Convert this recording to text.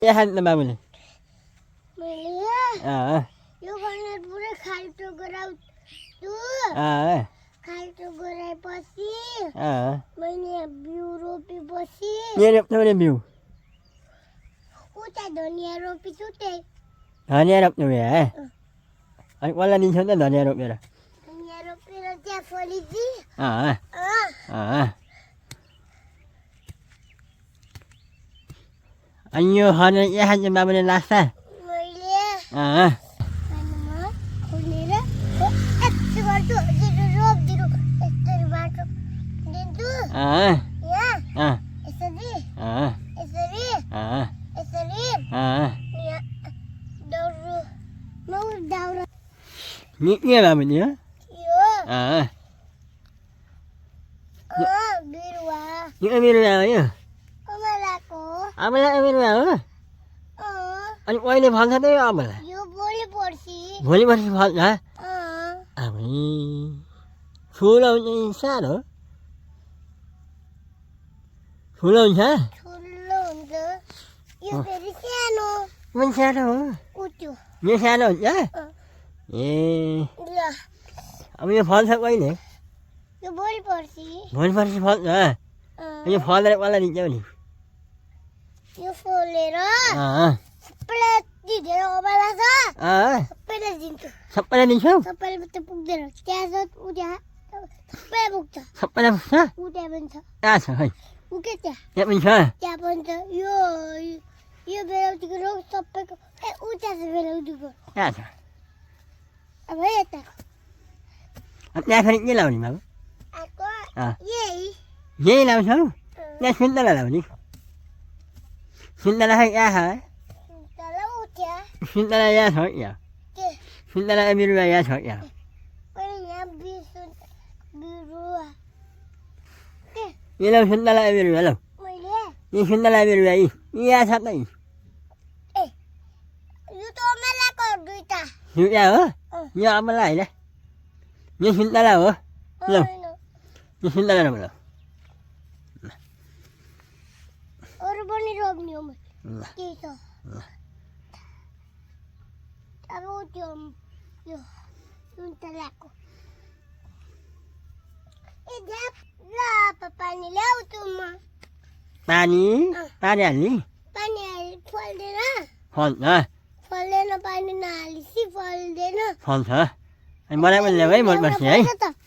यहाँ हाल्नु बाबुले यो गर्ने पुरै खाल्टो गराउँछु खाल्टो गराएपछि मैले बिउ रोपेपछि रोप्नु बिउ उता धनियाँ रोपेछु त्यही धनियाँ रोप्नु है अनि कसलाई दिन्छौ त धनियाँ रोपेर धनियाँ रोपेर त्यहाँ फलिची अनि यो खनेर के खान्छ बाबुले लास्टा मैले खोलेर यस्तो गर्छु रोपिदिनु यसरी माटो दिन्छु यहाँ यसरी यसरी यसरी दाउरो दाउरा के बाबुले यो बिरुवा यो बिरुवा हो यो अमलाको अमला बिरुवा हो अनि कहिले फल्छ त यो अमला यो भोलि पर्सि फल्छ अबे ठुलो हुन्छ सानो ठुलो हुन्छ ठुलो हुन्छ यो फेरि सानो पनि सानो हो उच्चो यो सानो हुन्छ ए ल अब यो फल्छ कहिले यो भोलि पर्सि पर्सि फल्छ यो फलेर कसलाई दिन्छौ नि यो फलेर सबैलाई दिँदैन अमला छ सबैलाई दिन्छु सबैलाई दिन्छौ सबैले मात्रै पुग्दैन त्यहाँ छ उता सबै पुग्छ सबैलाई पुग्छ उता पनि छ कहाँ छ खै पुग्यो त्यहाँ पनि छ त्यहाँ पनि छ यो बेलाउतीको रोग सबैको उता छ बेलाउतीको कहाँ छ अब यताको अब त्यहाँ फेरि के लाउने बाबु अर्को यही लाउँछौ त्यहाँ सुन्तला लाउने सुन्तला खै कहाँ छ तल उठ्या सुन्तला यहाँ छ यहाँ के सुन्तला बिरुवा यहाँ छ यहाँ पनि यहाँ बिरुवा के यो लौ सुन्तला बिरुवा लौ मैले यो सुन्तला बिरुवा यहाँ छ त ए यो त अमलाको दुईटा दुईटा हो यो अमला होइन यो सुन्तला हो लौ यो सुन्तला लौ अरू पनि रोप्ने हो के छ अब त्यो यो सुन्तलाको ए झ्याप ल पानी ल्याउँछु म पानी हाल्ने पानी हाली फल्दैन फल्छ फल्दैन पानी नहालेपछि फल्दैन फल्छ अनि मलाई पनि ल्याऊ है मन पर्छ है